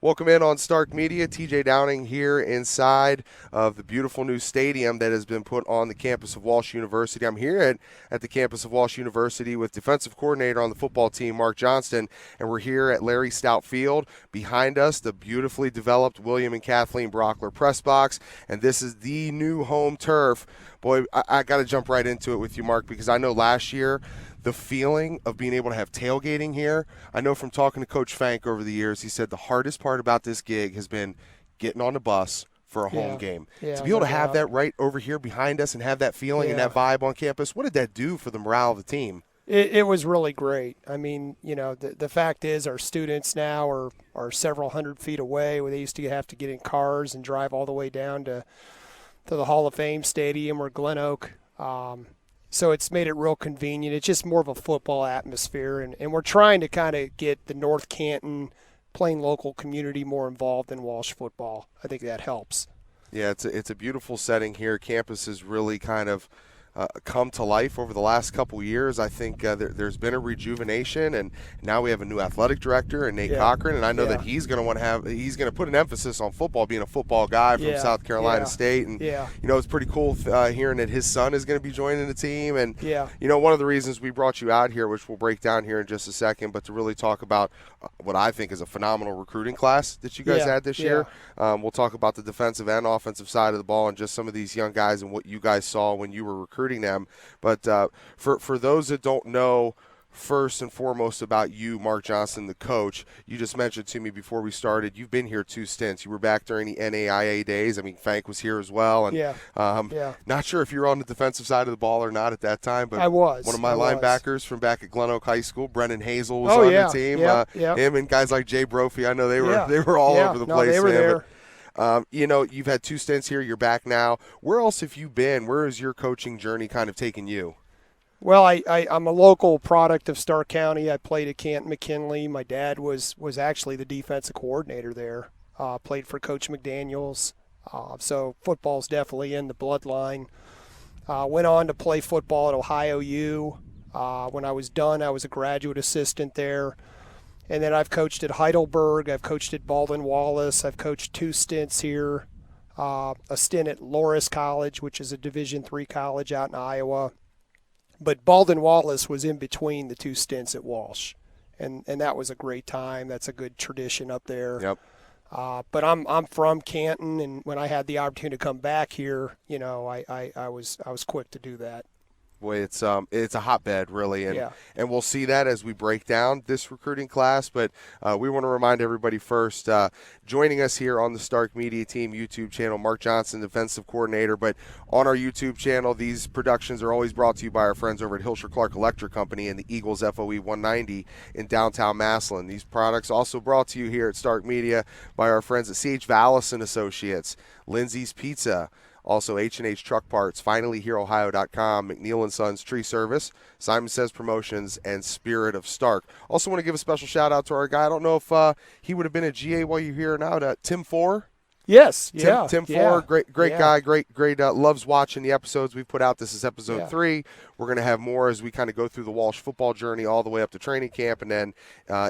Welcome in on Stark Media. TJ Downing here inside of the beautiful new stadium that has been put on the campus of Walsh University. I'm here at the campus of Walsh University with defensive coordinator on the football team, Mark Johnston, and we're here at Larry Stout Field. Behind us, the beautifully developed William and Kathleen Brockler press box, and this is the new home turf. Boy, I got to jump right into it with you, Mark, because I know last year the feeling of being able to have tailgating here. I know from talking to Coach Fank over the years, he said the hardest part about this gig has been getting on the bus for a home game. To be able to have that right over here behind us and have that feeling and that vibe on campus, what did that do for the morale of the team? It was really great. I mean, the fact is our students now are several hundred feet away where they used to have to get in cars and drive all the way down to the Hall of Fame Stadium or Glen Oak. So it's made it real convenient. It's just more of a football atmosphere, and we're trying to kind of get the North Canton plain local community more involved in Walsh football. I think that helps. Yeah, it's a beautiful setting here. Campus has really kind of come to life over the last couple years. I think there's been a rejuvenation, and now we have a new athletic director, and Nate Cochran, and I know that he's going to put an emphasis on football, being a football guy from South Carolina State, and it's pretty cool hearing that his son is going to be joining the team, and one of the reasons we brought you out here, which we'll break down here in just a second, but to really talk about what I think is a phenomenal recruiting class that you guys had this year. We'll talk about the defensive and offensive side of the ball and just some of these young guys and what you guys saw when you were recruiting them. But for those that don't know, first and foremost about you, Mark Johnston, the coach, you just mentioned to me before we started, you've been here 2 stints. You were back during the NAIA days. I mean, Fank was here as well. And not sure if you were on the defensive side of the ball or not at that time, but I was. One of my linebackers from back at Glen Oak High School, Brennan Hazel, was on the team. Him and guys like Jay Brophy, I know they were all over the place. They were there. But, you've had 2 stints here. You're back now. Where else have you been? Where has your coaching journey kind of taken you? Well, I'm a local product of Stark County. I played at Canton McKinley. My dad was actually the defensive coordinator there. Played for Coach McDaniels. So football's definitely in the bloodline. Went on to play football at Ohio U. When I was done, I was a graduate assistant there. And then I've coached at Heidelberg. I've coached at Baldwin-Wallace. I've coached 2 stints here. A stint at Loras College, which is a Division III college out in Iowa. But Baldwin-Wallace was in between the 2 stints at Walsh. And that was a great time. That's a good tradition up there. Yep. But I'm from Canton, and when I had the opportunity to come back here, I was quick to do that. Boy, it's a hotbed, really, and we'll see that as we break down this recruiting class. But we want to remind everybody first, joining us here on the Stark Media Team YouTube channel, Mark Johnston, defensive coordinator. But on our YouTube channel, these productions are always brought to you by our friends over at Hilsher Clark Electric Company and the Eagles FOE 190 in downtown Massillon. These products also brought to you here at Stark Media by our friends at C.H. Vallis and Associates, Lindsay's Pizza, also H&H Truck Parts, FinallyHereOhio.com, McNeil & Sons Tree Service, Simon Says Promotions, and Spirit of Stark. Also want to give a special shout-out to our guy. I don't know if he would have been a GA while you're here now, Tim Four. Yes, Tim Four, great guy, great, loves watching the episodes we've put out. This is episode 3. We're going to have more as we kind of go through the Walsh football journey all the way up to training camp and then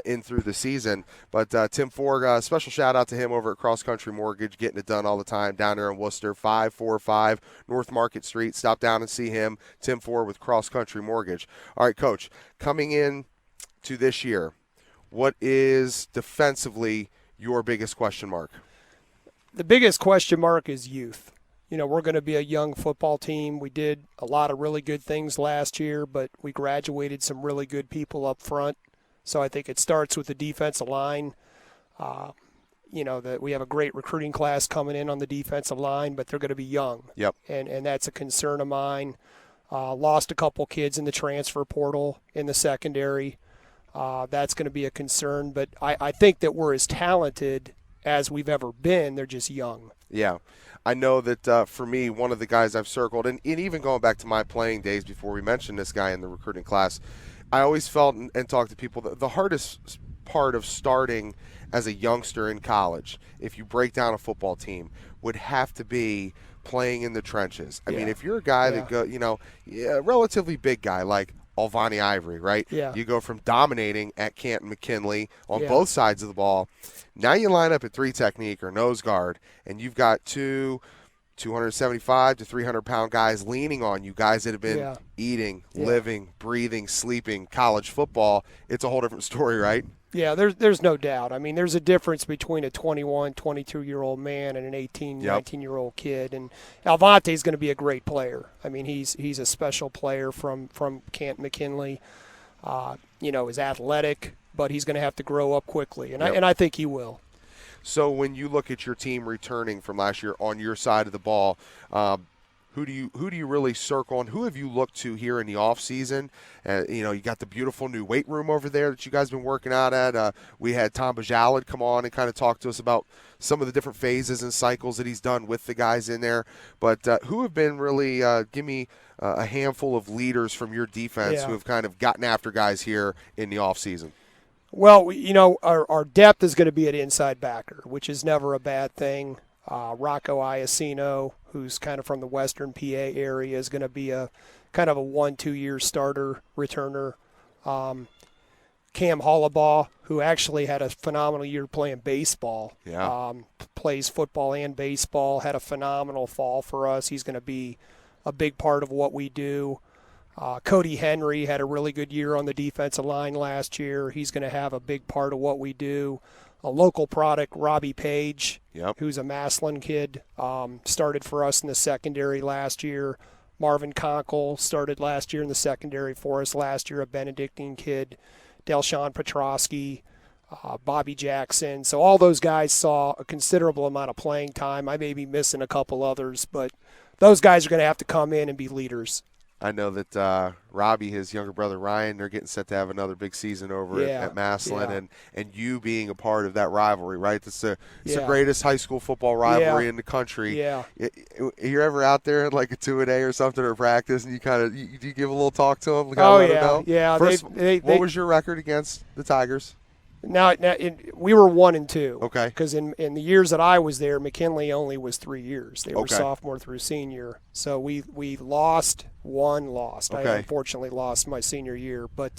in through the season. But Tim Four, special shout out to him over at Cross Country Mortgage, getting it done all the time down there in Worcester, 545 North Market Street. Stop down and see him, Tim Four with Cross Country Mortgage. All right, Coach, coming in to this year, what is defensively your biggest question mark? The biggest question mark is youth. We're going to be a young football team. We did a lot of really good things last year, but we graduated some really good people up front. So I think it starts with the defensive line. That we have a great recruiting class coming in on the defensive line, but they're going to be young. Yep. And that's a concern of mine. Lost a couple kids in the transfer portal in the secondary. That's going to be a concern. But I think that we're as talented as we've ever been. They're just young. Yeah. I know that for me, one of the guys I've circled, and even going back to my playing days before we mentioned this guy in the recruiting class, I always felt and talked to people that the hardest part of starting as a youngster in college, if you break down a football team, would have to be playing in the trenches. I mean, if you're a guy that relatively big guy, like Alvani Ivory, right? Yeah. You go from dominating at Canton McKinley on Yeah. both sides of the ball. Now you line up at 3 technique or nose guard, and you've got 275 to 300-pound guys leaning on you, guys that have been eating, living, breathing, sleeping college football. It's a whole different story, right? Yeah, there's no doubt. I mean, there's a difference between a 21, 22-year-old man and an 18, 19-year-old kid. And Alvante's going to be a great player. I mean, he's a special player from Canton McKinley. Is athletic, but he's going to have to grow up quickly, and I think he will. So when you look at your team returning from last year on your side of the ball, who do you really circle on? Who have you looked to here in the off season? You got the beautiful new weight room over there that you guys have been working out at. We had Tom Bajalad come on and kind of talk to us about some of the different phases and cycles that he's done with the guys in there. But who have been really give me a handful of leaders from your defense who have kind of gotten after guys here in the off season? Well, our depth is going to be at inside backer, which is never a bad thing. Rocco Iacino, who's kind of from the Western PA area, is going to be a kind of a 1-2 year starter returner. Cam Hollabaugh, who actually had a phenomenal year playing baseball, plays football and baseball, had a phenomenal fall for us. He's going to be a big part of what we do. Cody Henry had a really good year on the defensive line last year. He's going to have a big part of what we do. A local product, Robbie Page, who's a Maslin kid, started for us in the secondary last year. Marvin Conkle started last year in the secondary for us last year, a Benedictine kid. Delshawn Petrosky, Bobby Jackson. So all those guys saw a considerable amount of playing time. I may be missing a couple others, but those guys are going to have to come in and be leaders. I know that Robbie, his younger brother Ryan, they're getting set to have another big season over at Maslin, and you being a part of that rivalry, right? It's the greatest high school football rivalry in the country. Yeah. You're ever out there at like a 2-a-day or something or practice, and you give a little talk to them? Yeah. First, what was your record against the Tigers? Now we were 1-2. Okay. Because in the years that I was there, McKinley only was 3 years. They were Okay. sophomore through senior. So we lost. Okay. I unfortunately lost my senior year, but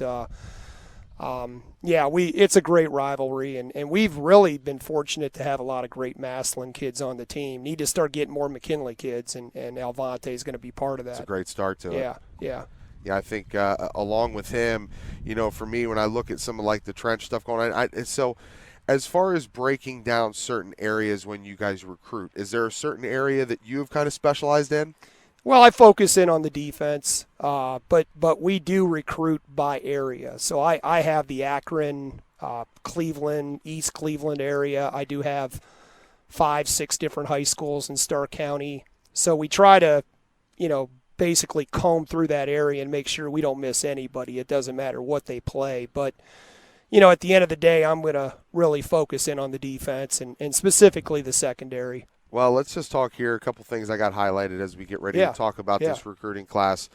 it's a great rivalry, and we've really been fortunate to have a lot of great Maslin kids on the team. Need to start getting more McKinley kids, and Alvante is going to be part of that. It's a great start to it. Yeah. Yeah, I think along with him, for me, when I look at some of like the trench stuff going on, so as far as breaking down certain areas when you guys recruit, is there a certain area that you've kind of specialized in? Well, I focus in on the defense, but we do recruit by area. So I have the Akron, Cleveland, East Cleveland area. I do have 5-6 different high schools in Stark County. So we try to, basically comb through that area and make sure we don't miss anybody. It doesn't matter what they play. But, at the end of the day, I'm going to really focus in on the defense and specifically the secondary. Well, let's just talk here. A couple things I got highlighted as we get ready to talk about this recruiting class.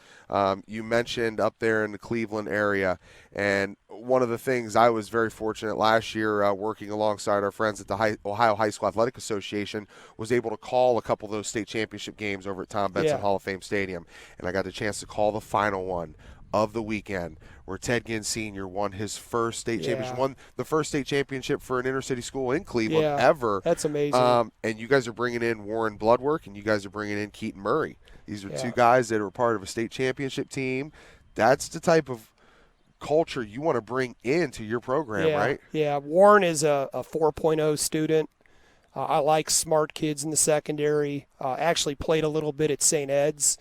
You mentioned up there in the Cleveland area, and one of the things I was very fortunate last year working alongside our friends at the Ohio High School Athletic Association was able to call a couple of those state championship games over at Tom Benson Hall of Fame Stadium, and I got the chance to call the final one of the weekend where Ted Ginn Sr. won his first state championship, won the first state championship for an inner-city school in Cleveland ever. That's amazing. And you guys are bringing in Warren Bloodwork, and you guys are bringing in Keaton Murray. These are two guys that are part of a state championship team. That's the type of culture you want to bring into your program, right? Yeah, Warren is a 4.0 student. I like smart kids in the secondary. Actually played a little bit at St. Ed's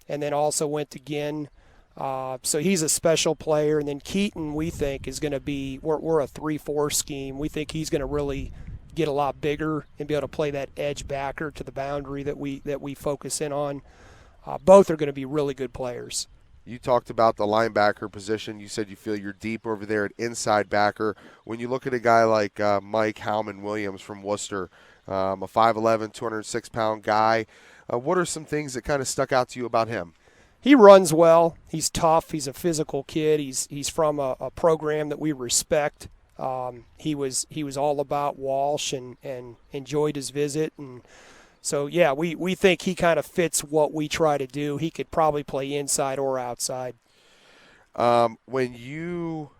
and then also went to Ginn. So he's a special player. And then Keaton, we think, is going to be – we're a 3-4 scheme. We think he's going to really get a lot bigger and be able to play that edge backer to the boundary that we focus in on. Both are going to be really good players. You talked about the linebacker position. You said you feel you're deep over there at inside backer. When you look at a guy like Mike Howman-Williams from Worcester, a 5'11", 206-pound guy, what are some things that kind of stuck out to you about him? He runs well. He's tough. He's a physical kid. He's from a program that we respect. He was all about Walsh and enjoyed his visit. And so, we think he kind of fits what we try to do. He could probably play inside or outside. When you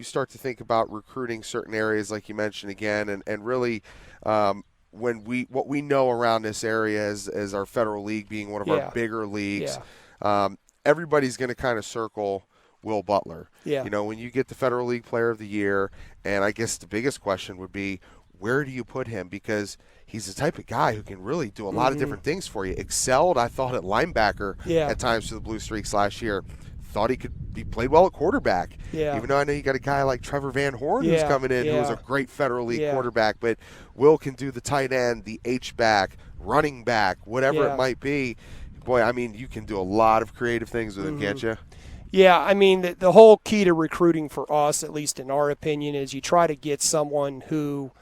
start to think about recruiting certain areas, like you mentioned again, and really what we know around this area as our federal league being one of our bigger leagues, everybody's going to kind of circle Will Butler. Yeah. You know, when you get the Federal League Player of the Year, and I guess the biggest question would be, where do you put him? Because he's the type of guy who can really do a lot of different things for you. Excelled, I thought, at linebacker at times for the Blue Streaks last year. Thought he played well at quarterback. Yeah. Even though I know you got a guy like Trevor Van Horn who's coming in, who was a great Federal League quarterback. But Will can do the tight end, the H-back, running back, whatever it might be. Boy, I mean, you can do a lot of creative things with him, can't you? Yeah, I mean, the whole key to recruiting for us, at least in our opinion, is you try to get someone who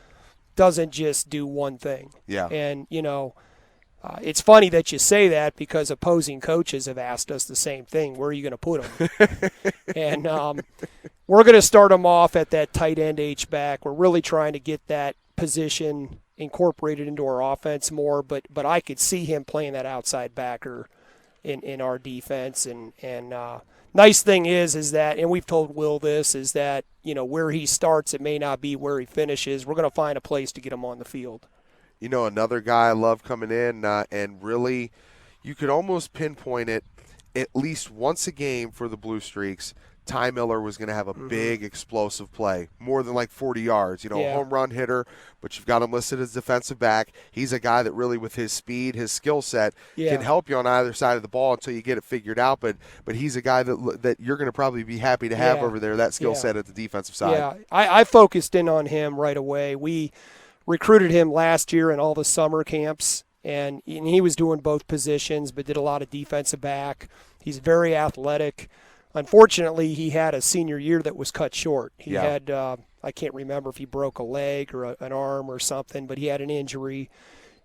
doesn't just do one thing. Yeah. And, you know, it's funny that you say that because opposing coaches have asked us the same thing. Where are you going to put them? And we're going to start them off at that tight end H-back. We're really trying to get that position incorporated into our offense more, but I could see him playing that outside backer in our defense. And nice thing is that, and we've told Will this, is that, you know, where he starts, it may not be where he finishes. We're going to find a place to get him on the field. You know, another guy I love coming in, and really you could almost pinpoint it at least once a game for the Blue Streaks. Ty Miller was going to have a big explosive play, more than like 40 yards, you know, a home run hitter, but you've got him listed as defensive back. He's a guy that really, with his speed, his skill set, can help you on either side of the ball until you get it figured out, but he's a guy that you're going to probably be happy to have over there, that skill set at the defensive side. Yeah, I focused in on him right away. We recruited him last year in all the summer camps, and he was doing both positions but did a lot of defensive back. He's very athletic. Unfortunately, he had a senior year that was cut short. He had, I can't remember if he broke a leg or an arm or something, but he had an injury.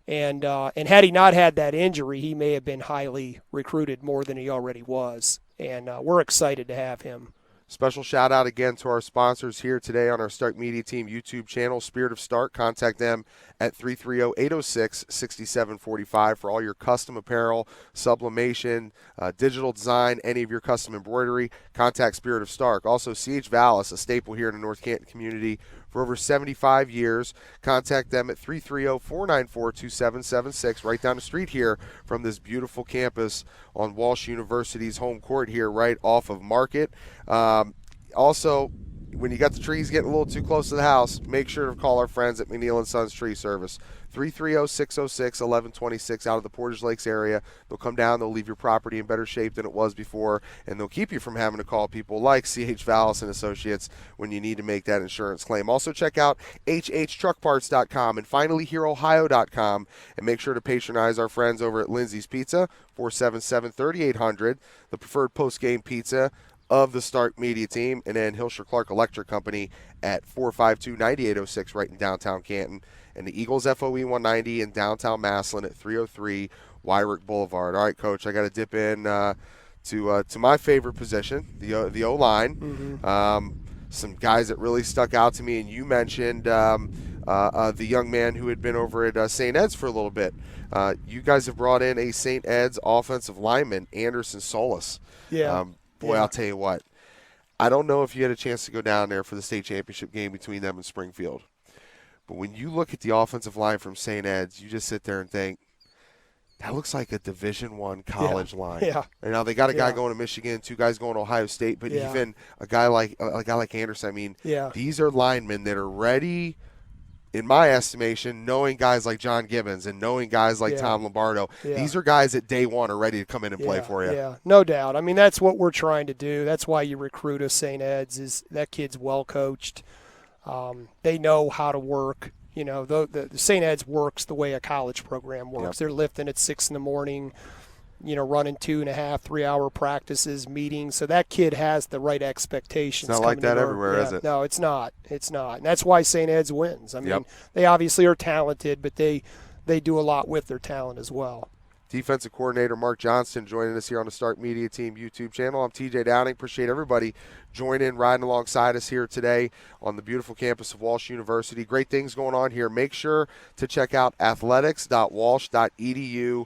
And had he not had that injury, he may have been highly recruited more than he already was. And we're excited to have him. Special shout out again to our sponsors here today on our Stark Media Team YouTube channel, Spirit of Stark. Contact them at 330-806-6745 for all your custom apparel, sublimation, digital design, any of your custom embroidery. Contact Spirit of Stark. Also, C.H. Vallis, a staple here in the North Canton community for over 75 years. Contact them at 330-494-2776, right down the street here from this beautiful campus on Walsh University's home court here, right off of Market. Also, when you got the trees getting a little too close to the house, make sure to call our friends at McNeil & Sons Tree Service. 330-606-1126 out of the Portage Lakes area. They'll come down, they'll leave your property in better shape than it was before, and they'll keep you from having to call people like C.H. Vallis and Associates when you need to make that insurance claim. Also check out hhtruckparts.com and finally hereohio.com, and make sure to patronize our friends over at Lindsay's Pizza, 477-3800, the preferred post-game pizza of the Stark Media Team, and then Hilsher Clark Electric Company at 452-9806 right in downtown Canton, and the Eagles FOE 190 in downtown Massillon at 303 Wyrick Boulevard. All right, Coach, I got to dip in to my favorite position, the O-line. Some guys that really stuck out to me, and you mentioned the young man who had been over at St. Ed's for a little bit. You guys have brought in a St. Ed's offensive lineman, Anderson Solis. Boy, I'll tell you what. I don't know if you had a chance to go down there for the state championship game between them and Springfield. But when you look at the offensive line from St. Ed's, you just sit there and think, that looks like a Division I college line. And now they got a guy going to Michigan, two guys going to Ohio State, but even a guy like Anderson, I mean, these are linemen that are ready, in my estimation, knowing guys like John Gibbons and knowing guys like Tom Lombardo. These are guys that day one are ready to come in and play for you. Yeah, no doubt. I mean, that's what we're trying to do. That's why you recruit a St. Ed's, is that kid's well coached. They know how to work. You know, the St. Ed's works the way a college program works. They're lifting at 6 in the morning, you know, running 2.5, 3-hour practices, meetings. So that kid has the right expectations. It's not like that everywhere, is it? No, it's not. It's not. And that's why St. Ed's wins. I mean, they obviously are talented, but they do a lot with their talent as well. Defensive coordinator Mark Johnston joining us here on the Stark Media Team YouTube channel. I'm TJ Downing. Appreciate everybody joining, riding alongside us here today on the beautiful campus of Walsh University. Great things going on here. Make sure to check out athletics.walsh.edu.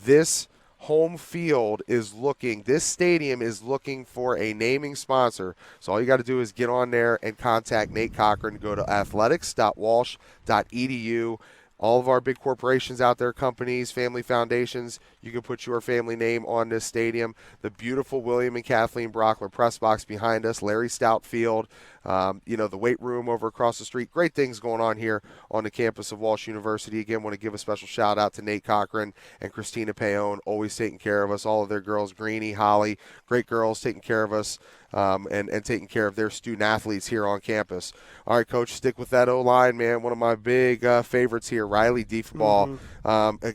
This Home Field this stadium is looking for a naming sponsor. So all you got to do is get on there and contact Nate Cochran. Go to athletics.walsh.edu. All of our big corporations out there, companies, family foundations, you can put your family name on this stadium. The beautiful William and Kathleen Brockler press box behind us, Larry Stout Field, the weight room over across the street. Great things going on here on the campus of Walsh University. Again, want to give a special shout out to Nate Cochran and Christina Paone, always taking care of us. All of their girls, Greenie, Holly, great girls taking care of us. And taking care of their student athletes here on campus. All right, Coach, stick with that O-line, man. One of my big favorites here, Riley Diefenbaugh.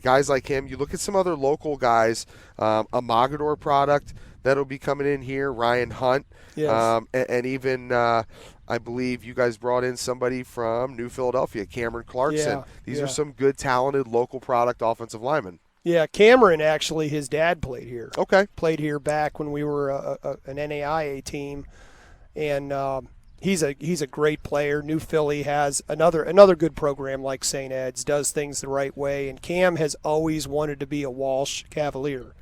Guys like him, you look at some other local guys, a Mogador product that'll be coming in here, Ryan Hunt. Yes. And even I believe you guys brought in somebody from New Philadelphia, Cameron Clarkson. Yeah, These are some good, talented, local product offensive linemen. Yeah, Cameron, actually, his dad played here. Okay. Played here back when we were an NAIA team, and he's a great player. New Philly has another good program like St. Ed's, does things the right way, and Cam has always wanted to be a Walsh Cavalier,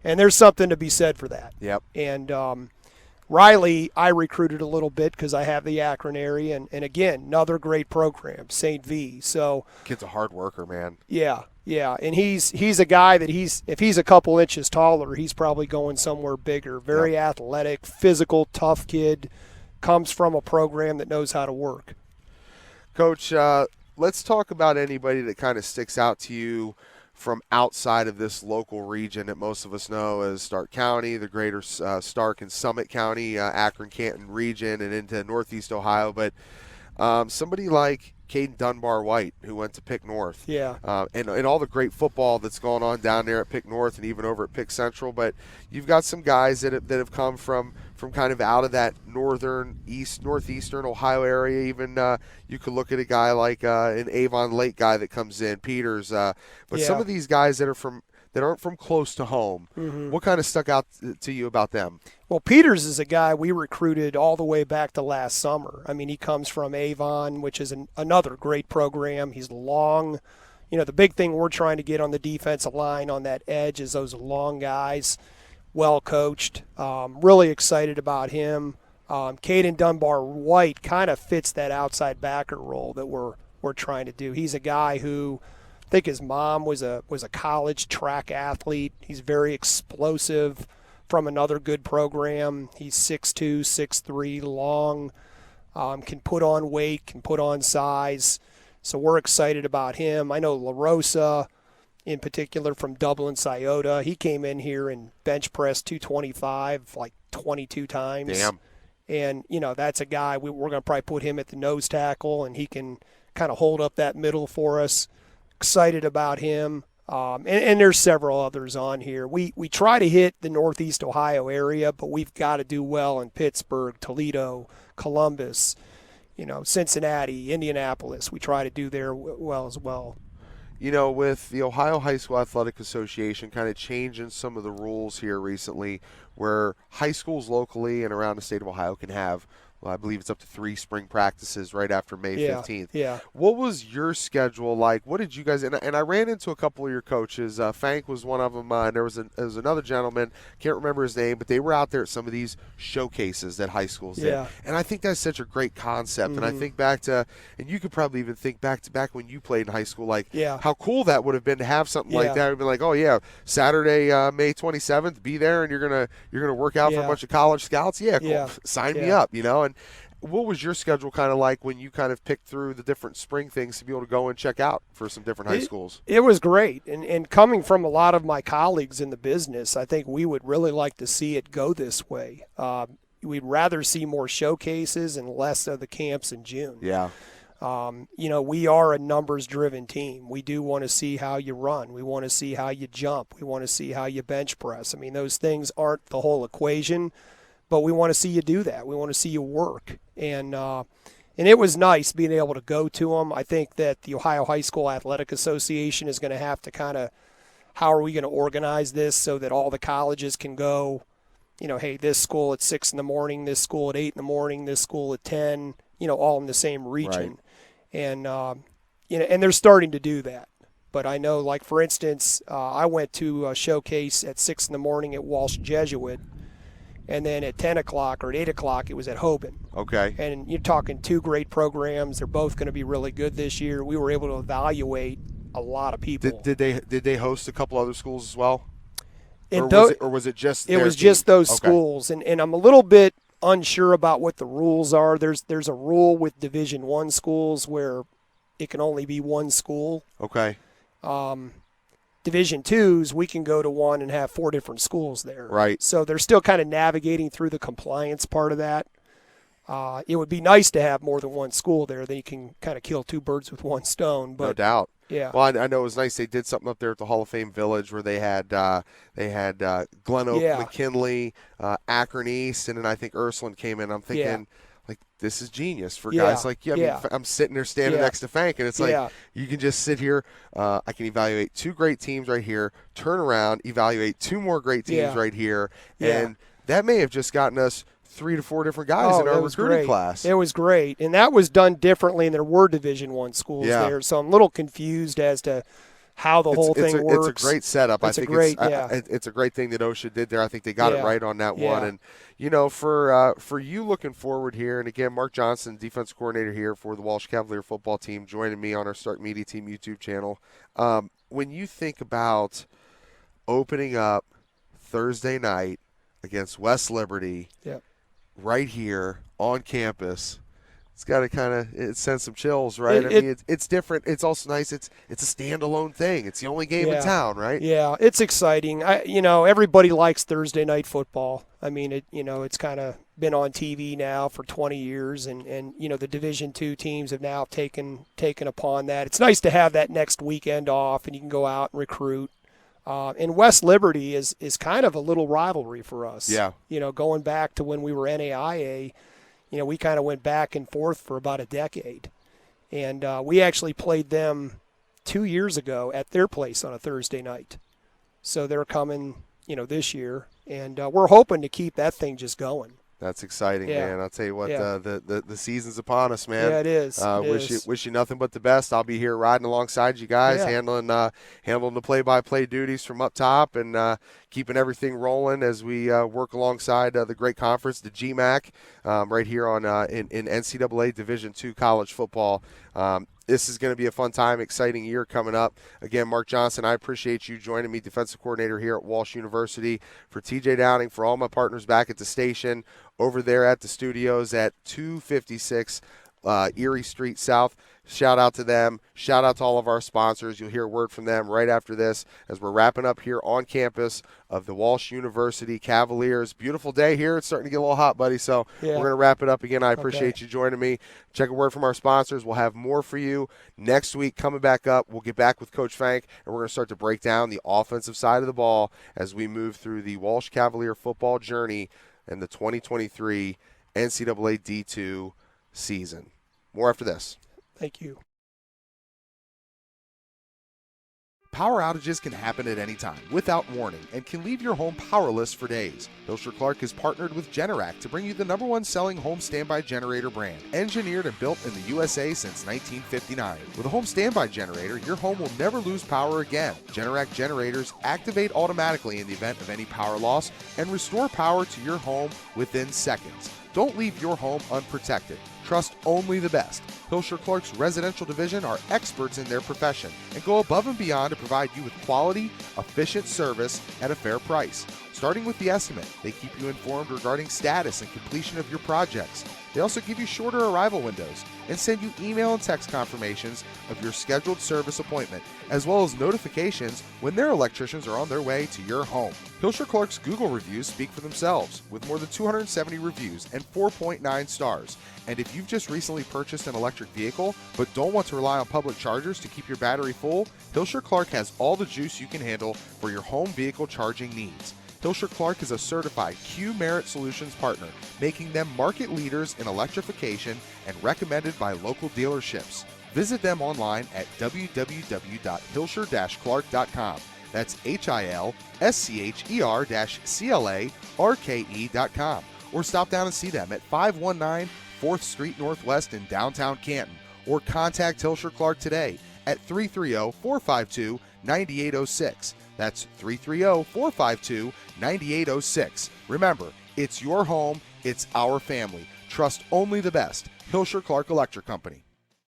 and there's something to be said for that. Yep. And Riley, I recruited a little bit because I have the Akron area, and again, another great program, St. V. So kid's a hard worker, man. Yeah, and he's a guy that if he's a couple inches taller, he's probably going somewhere bigger. Very athletic, physical, tough kid, comes from a program that knows how to work. Coach, let's talk about anybody that kind of sticks out to you from outside of this local region that most of us know as Stark County, the greater Stark and Summit County, Akron-Canton region, and into Northeast Ohio. But somebody like Caden Dunbar-White, who went to Pick North. Yeah. And all the great football that's going on down there at Pick North and even over at Pick Central. But you've got some guys that have come from kind of out of that northeastern Ohio area. Even you could look at a guy like an Avon Lake guy that comes in, Peters. But some of these guys that aren't from close to home, what kind of stuck out to you about them? Well, Peters is a guy we recruited all the way back to last summer. I mean, he comes from Avon, which is another great program. He's long. The big thing we're trying to get on the defensive line on that edge is those long guys, well coached. Really excited about him. Caden Dunbar-White kind of fits that outside backer role that we're trying to do. He's a guy who, I think his mom was a college track athlete. He's very explosive from another good program. He's 6'2", 6'3", long, can put on weight, can put on size. So we're excited about him. I know La Rosa, in particular, from Dublin Scioto. He came in here and bench pressed 225 like 22 times. Damn. And, that's a guy, we're going to probably put him at the nose tackle, and he can kind of hold up that middle for us. Excited about him. And there's several others on here. We try to hit the Northeast Ohio area, but we've got to do well in Pittsburgh, Toledo, Columbus, Cincinnati, Indianapolis. We try to do there well as well. With the Ohio High School Athletic Association kind of changing some of the rules here recently, where high schools locally and around the state of Ohio can have, I believe it's up to 3 spring practices right after May 15th. Yeah. What was your schedule like? What did you guys – and I ran into a couple of your coaches. Fank was one of them. There was another gentleman, can't remember his name, but they were out there at some of these showcases that high schools did. And I think that's such a great concept. And I think back to – and you could probably even think back when you played in high school, like how cool that would have been to have something like that. It would be like, oh, yeah, Saturday, May 27th, be there, and you're gonna work out for a bunch of college scouts. Yeah, cool. Sign me up, And what was your schedule kind of like when you kind of picked through the different spring things to be able to go and check out for some different high schools? It was great. And coming from a lot of my colleagues in the business, I think we would really like to see it go this way. We'd rather see more showcases and less of the camps in June. Yeah. We are a numbers-driven team. We do want to see how you run. We want to see how you jump. We want to see how you bench press. I mean, those things aren't the whole equation, but we want to see you do that. We want to see you work. And it was nice being able to go to them. I think that the Ohio High School Athletic Association is going to have to kind of, how are we going to organize this so that all the colleges can go, hey, this school at 6 in the morning, this school at 8 in the morning, this school at 10, all in the same region. Right. And, and they're starting to do that. But I know, like, for instance, I went to a showcase at 6 in the morning at Walsh Jesuit, and then at 10 o'clock or at 8 o'clock it was at Hoban. Okay. And you're talking two great programs. They're both going to be really good this year. We were able to evaluate a lot of people. Did they host a couple other schools as well? And Or was it just it their was team? just those Okay. schools, and I'm a little bit unsure about what the rules are. There's a rule with Division I schools where it can only be one school. Okay. Division IIs, we can go to one and have 4 different schools there. Right. So they're still kind of navigating through the compliance part of that. It would be nice to have more than one school there. Then you can kind of kill 2 birds with one stone. But No doubt. yeah. Well, I know it was nice. They did something up there at the Hall of Fame Village where they had Glen Oak, Yeah. McKinley, Akron East, and then I think Ursuline came in. I'm thinking, Yeah. like, this is genius for Yeah. guys like you. I mean, Yeah. I'm sitting there standing Yeah. next to Fank, and it's like Yeah. you can just sit here. I can evaluate 2 great teams right here, turn around, evaluate 2 more great teams Yeah. right here, Yeah. and that may have just gotten us 3 to 4 different guys in it our was recruiting great. class. It was great, and that was done differently, and there were Division I schools Yeah. there. So I'm a little confused as to how the whole thing works. It's a great setup. It's I a think great, it's a great thing that OSHA did there. I think they got it Yeah. right on that Yeah. one. And you know, for you looking forward here, and again, Mark Johnston, defensive coordinator here for the Walsh Cavalier football team, joining me on our Stark Media Team YouTube channel. When you think about opening up Thursday night against West Liberty, Yep. right here on campus. It's got to it sends some chills, right? I mean, it's different. It's also nice. It's a standalone thing. It's the only game in town, right? Yeah, it's exciting. Everybody likes Thursday night football. I mean, it's kind of been on TV now for 20 years, and the Division II teams have now taken upon that. It's nice to have that next weekend off, and you can go out and recruit. And West Liberty is kind of a little rivalry for us. Yeah. Going back to when we were NAIA. We kind of went back and forth for about a decade. And we actually played them 2 years ago at their place on a Thursday night. So they're coming, this year. And we're hoping to keep that thing just going. That's exciting, Yeah. man. I'll tell you what, Yeah. the season's upon us, man. Yeah, it is. Wish you nothing but the best. I'll be here riding alongside you guys, Yeah. handling the play-by-play duties from up top, and keeping everything rolling as we work alongside the great conference, the GMAC, right here on in NCAA Division II college football. This is going to be a fun time, exciting year coming up. Again, Mark Johnston, I appreciate you joining me, defensive coordinator here at Walsh University. For TJ Downing, for all my partners back at the station, over there at the studios at 256 Erie Street South. Shout out to them. Shout out to all of our sponsors. You'll hear a word from them right after this as we're wrapping up here on campus of the Walsh University Cavaliers. Beautiful day here. It's starting to get a little hot, buddy, so Yeah. we're going to wrap it up again. I appreciate you joining me. Check a word from our sponsors. We'll have more for you next week coming back up. We'll get back with Coach Fank, and we're going to start to break down the offensive side of the ball as we move through the Walsh Cavalier football journey and the 2023 NCAA D2 season. More after this. Thank you. Power outages can happen at any time without warning and can leave your home powerless for days. Hilscher Clark has partnered with Generac to bring you the #1 selling home standby generator brand, engineered and built in the USA since 1959. With a home standby generator, your home will never lose power again. Generac generators activate automatically in the event of any power loss and restore power to your home within seconds. Don't leave your home unprotected. Trust only the best. Hilscher Clark's residential division are experts in their profession and go above and beyond to provide you with quality, efficient service at a fair price. Starting with the estimate, they keep you informed regarding status and completion of your projects. They also give you shorter arrival windows and send you email and text confirmations of your scheduled service appointment, as well as notifications when their electricians are on their way to your home. Hilscher Clark's Google reviews speak for themselves, with more than 270 reviews and 4.9 stars. And if you've just recently purchased an electric vehicle but don't want to rely on public chargers to keep your battery full, Hilscher Clark has all the juice you can handle for your home vehicle charging needs. Hilscher Clark is a certified Q Merit Solutions partner, making them market leaders in electrification and recommended by local dealerships. Visit them online at www.hilscher-clark.com. That's HILSCHER-CLARKE.com. Or stop down and see them at 519 4th Street Northwest in downtown Canton. Or contact Hilscher Clark today at 330-452-9806. That's 330-452-9806. Remember, it's your home, it's our family. Trust only the best. Hilscher Clark Electric Company.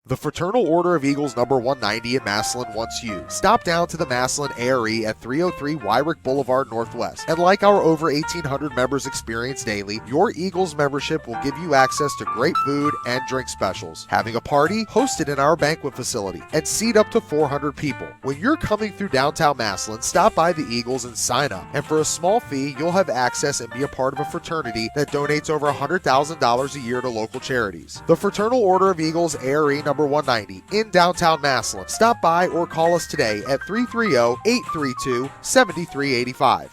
The Fraternal Order of Eagles number 190 in Massillon wants you. Stop down to the Massillon ARE at 303 Wyrick Boulevard Northwest. And like our over 1,800 members experience daily, your Eagles membership will give you access to great food and drink specials. Having a party? Host it in our banquet facility and seat up to 400 people. When you're coming through downtown Massillon, stop by the Eagles and sign up. And for a small fee, you'll have access and be a part of a fraternity that donates over $100,000 a year to local charities. The Fraternal Order of Eagles ARE number 190 in downtown Massillon. Stop by or call us today at 330-832-7385.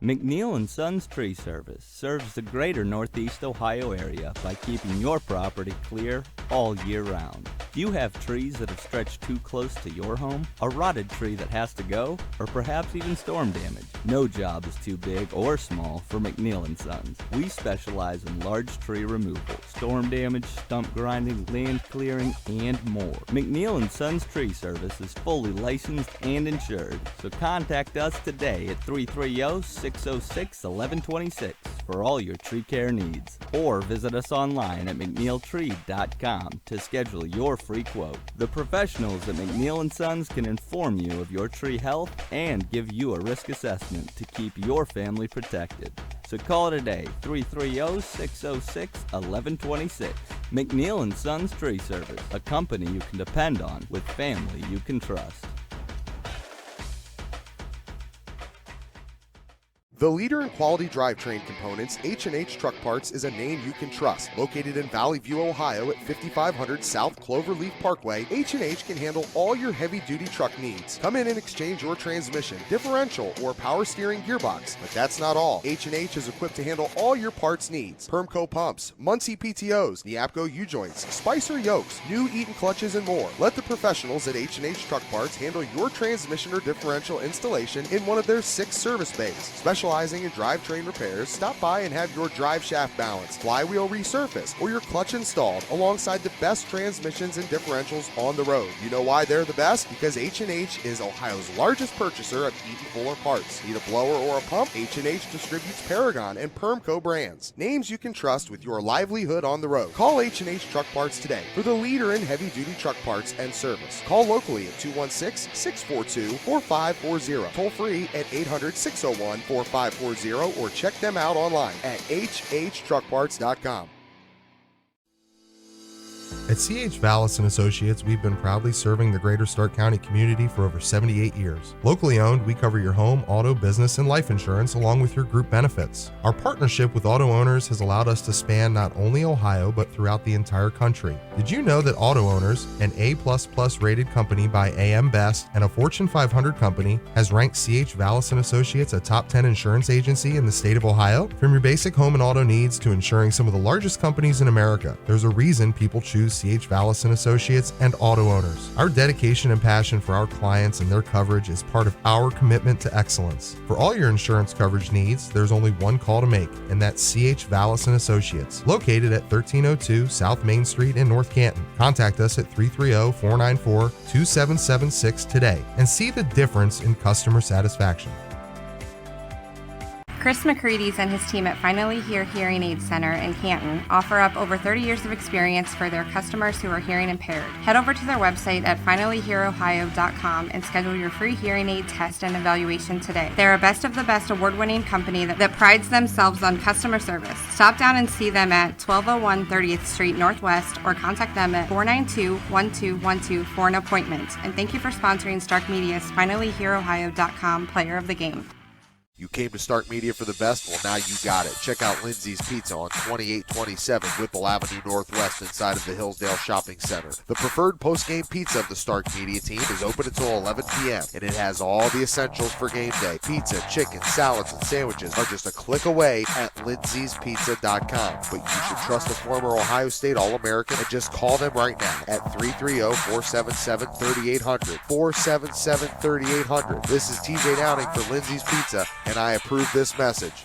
McNeil & Sons Tree Service serves the greater Northeast Ohio area by keeping your property clear all year round. Do you have trees that have stretched too close to your home? A rotted tree that has to go? Or perhaps even storm damage? No job is too big or small for McNeil & Sons. We specialize in large tree removal, storm damage, stump grinding, land clearing, and more. McNeil & Sons Tree Service is fully licensed and insured, so contact us today at 330-606-1126 for all your tree care needs, or visit us online at mcneiltree.com to schedule your free quote. The professionals at McNeil & Sons can inform you of your tree health and give you a risk assessment to keep your family protected. So call today, 330-606-1126. McNeil & Sons Tree Service, a company you can depend on with family you can trust. The leader in quality drivetrain components, H&H Truck Parts, is a name you can trust. Located in Valley View, Ohio at 5500 South Cloverleaf Parkway, H&H can handle all your heavy-duty truck needs. Come in and exchange your transmission, differential, or power steering gearbox. But that's not all. H&H is equipped to handle all your parts needs. Permco pumps, Muncie PTOs, Neapco U-joints, Spicer yokes, new Eaton clutches, and more. Let the professionals at H&H Truck Parts handle your transmission or differential installation in one of their 6 service bays. Specializing in drivetrain repairs, stop by and have your drive shaft balanced, flywheel resurfaced, or your clutch installed alongside the best transmissions and differentials on the road. You know why they're the best? Because H&H is Ohio's largest purchaser of Eaton Fuller parts. Need a blower or a pump? H&H distributes Paragon and Permco brands. Names you can trust with your livelihood on the road. Call H&H Truck Parts today for the leader in heavy-duty truck parts and service. Call locally at 216-642-4540. Toll free at 800-601-4540 or check them out online at hhtruckparts.com. At C.H. Vallis & Associates, we've been proudly serving the greater Stark County community for over 78 years. Locally owned, we cover your home, auto, business, and life insurance along with your group benefits. Our partnership with auto owners has allowed us to span not only Ohio, but throughout the entire country. Did you know that Auto Owners, an A++ rated company by AM Best and a Fortune 500 company, has ranked C.H. Vallis & Associates a top 10 insurance agency in the state of Ohio? From your basic home and auto needs to insuring some of the largest companies in America, there's a reason people choose C.H. Vallis & Associates and Auto Owners. Our dedication and passion for our clients and their coverage is part of our commitment to excellence. For all your insurance coverage needs, there's only one call to make, and that's C.H. Vallis & Associates, located at 1302 South Main Street in North Canton. Contact us at 330-494-2776 today and see the difference in customer satisfaction. Chris McCready's and his team at Finally Hear Hearing Aid Center in Canton offer up over 30 years of experience for their customers who are hearing impaired. Head over to their website at finallyhearohio.com and schedule your free hearing aid test and evaluation today. They're a best of the best award-winning company that prides themselves on customer service. Stop down and see them at 1201 30th Street Northwest or contact them at 492-1212 for an appointment. And thank you for sponsoring Stark Media's finallyhearohio.com Player of the Game. You came to Stark Media for the best? Well, now you got it. Check out Lindsay's Pizza on 2827 Whipple Avenue Northwest inside of the Hillsdale Shopping Center. The preferred post-game pizza of the Stark Media team is open until 11 p.m., and it has all the essentials for game day. Pizza, chicken, salads, and sandwiches are just a click away at lindsayspizza.com. But you should trust the former Ohio State All-American and just call them right now at 330-477-3800. 477-3800. This is TJ Downing for Lindsay's Pizza, and I approve this message.